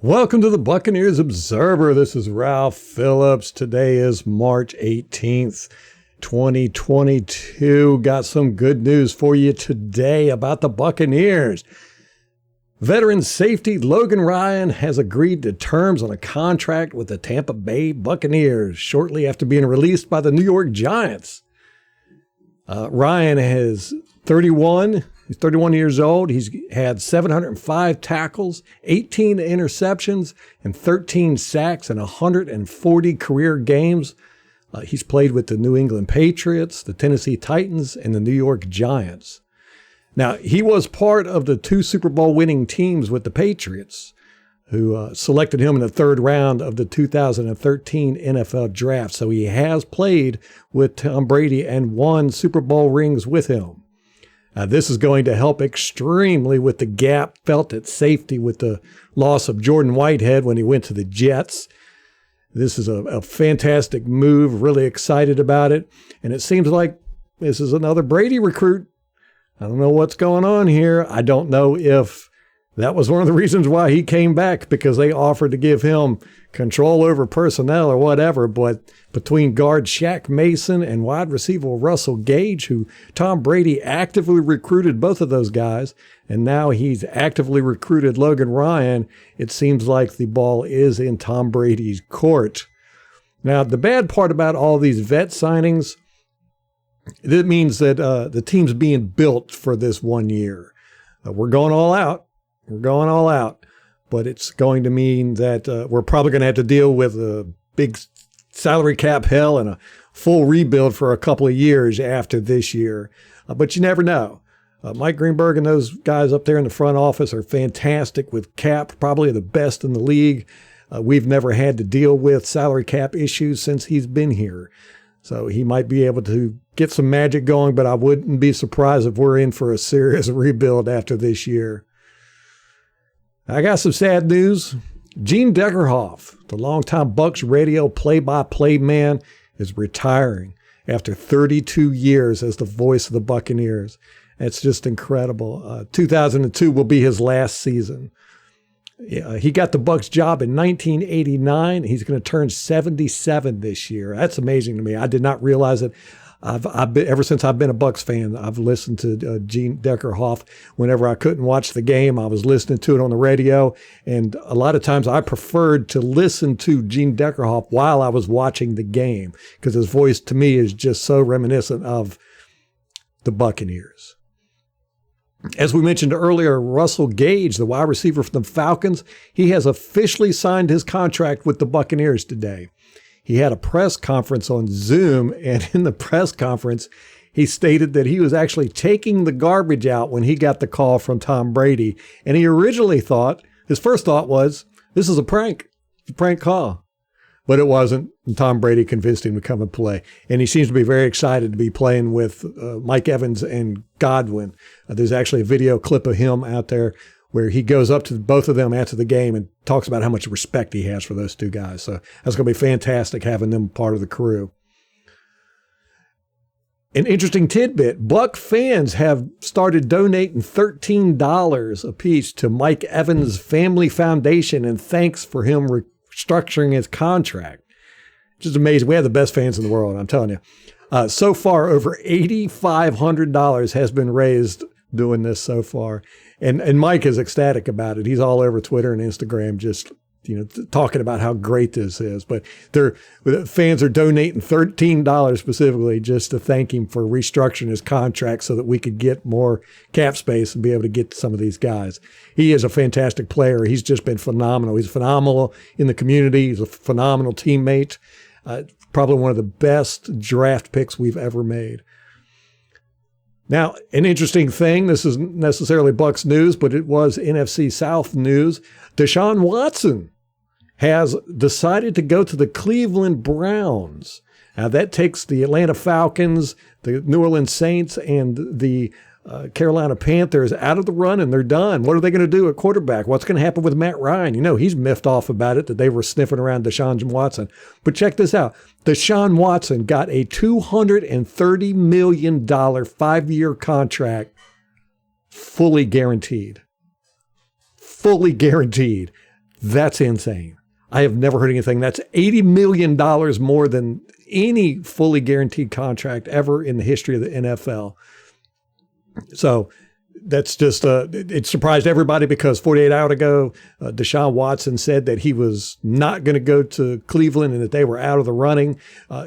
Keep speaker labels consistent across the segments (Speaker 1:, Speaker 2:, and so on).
Speaker 1: Welcome to the Buccaneers Observer. This is Ralph Phillips. Today is March 18th, 2022. Got some good news for you today about the Buccaneers. Veteran safety Logan Ryan has agreed to terms on a contract with the Tampa Bay Buccaneers shortly after being released by the New York Giants. Ryan is 31. He's 31 years old. He's had 705 tackles, 18 interceptions, and 13 sacks in 140 career games. He's played with the New England Patriots, the Tennessee Titans, and the New York Giants. Now, he was part of the 2 Super Bowl winning teams with the Patriots, who selected him in the 3rd round of the 2013 NFL draft. So he has played with Tom Brady and won Super Bowl rings with him. This is going to help extremely with the gap felt at safety with the loss of Jordan Whitehead when he went to the Jets. This is a fantastic move, really excited about it. And it seems like this is another Brady recruit. I don't know what's going on here. I don't know if that was one of the reasons why he came back, because they offered to give him control over personnel or whatever. But between guard Shaq Mason and wide receiver Russell Gage, who Tom Brady actively recruited both of those guys, and now he's actively recruited Logan Ryan, it seems like the ball is in Tom Brady's court. Now, the bad part about all these vet signings, it means that the team's being built for this 1 year. We're going all out. We're going all out, but it's going to mean that we're probably going to have to deal with a big salary cap hell and a full rebuild for a couple of years after this year. But you never know. Mike Greenberg and those guys up there in the front office are fantastic with cap, probably the best in the league. We've never had to deal with salary cap issues since he's been here. So he might be able to get some magic going, but I wouldn't be surprised if we're in for a serious rebuild after this year. I got some sad news. Gene Deckerhoff, the longtime Bucs radio play-by-play man, is retiring after 32 years as the voice of the Buccaneers. It's just incredible. 2002 will be his last season. He got the Bucs job in 1989. He's going to turn 77 this year. That's amazing to me. I did not realize it. I've been, ever since I've been a Bucs fan, I've listened to Gene Deckerhoff. Whenever I couldn't watch the game, I was listening to it on the radio. And a lot of times I preferred to listen to Gene Deckerhoff while I was watching the game, because his voice to me is just so reminiscent of the Buccaneers. As we mentioned earlier, Russell Gage, the wide receiver from the Falcons, he has officially signed his contract with the Buccaneers today. He had a press conference on Zoom, and in the press conference, he stated that he was actually taking the garbage out when he got the call from Tom Brady. And he originally thought, his first thought was, this is a prank call. But it wasn't. And Tom Brady convinced him to come and play. And he seems to be very excited to be playing with Mike Evans and Godwin. There's actually a video clip of him out there where he goes up to both of them after the game and talks about how much respect he has for those two guys. So that's going to be fantastic having them part of the crew. An interesting tidbit, Buck fans have started donating $13 apiece to Mike Evans' Family Foundation in thanks for him restructuring his contract. Just amazing. We have the best fans in the world, I'm telling you. So far, over $8,500 has been raised doing this so far. And Mike is ecstatic about it. He's all over Twitter and Instagram just, talking about how great this is. But fans are donating $13 specifically just to thank him for restructuring his contract so that we could get more cap space and be able to get some of these guys. He is a fantastic player. He's just been phenomenal. He's phenomenal in the community. He's a phenomenal teammate. Probably one of the best draft picks we've ever made. Now, an interesting thing, this isn't necessarily Bucs news, but it was NFC South news. Deshaun Watson has decided to go to the Cleveland Browns. Now, that takes the Atlanta Falcons, the New Orleans Saints, and the Carolina Panthers out of the run, and they're done. What are they going to do at quarterback? What's going to happen with Matt Ryan? He's miffed off about it that they were sniffing around Deshaun Watson. But check this out. Deshaun Watson got a $230 million 5-year contract, fully guaranteed. Fully guaranteed. That's insane. I have never heard anything. That's $80 million more than any fully guaranteed contract ever in the history of the NFL. So that's just, it surprised everybody because 48 hours ago, Deshaun Watson said that he was not going to go to Cleveland and that they were out of the running.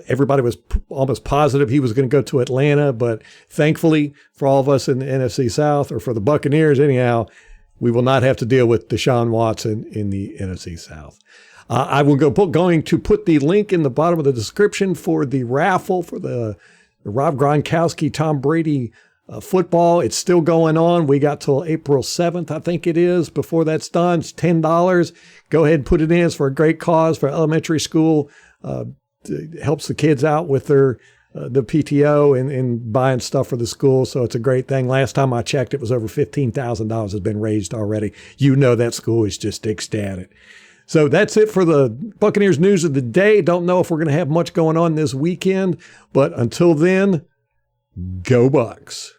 Speaker 1: Everybody was almost positive he was going to go to Atlanta, but thankfully for all of us in the NFC South, or for the Buccaneers anyhow, we will not have to deal with Deshaun Watson in the NFC South. I will going to put the link in the bottom of the description for the raffle for the Rob Gronkowski, Tom Brady football. It's still going on. We got till April 7th, I think it is. Before that's done, it's $10. Go ahead and put it in. It's for a great cause for elementary school. It helps the kids out with their the PTO and buying stuff for the school. So it's a great thing. Last time I checked, it was over $15,000 has been raised already. You know that school is just ecstatic. So that's it for the Buccaneers news of the day. Don't know if we're going to have much going on this weekend, but until then, go Bucs.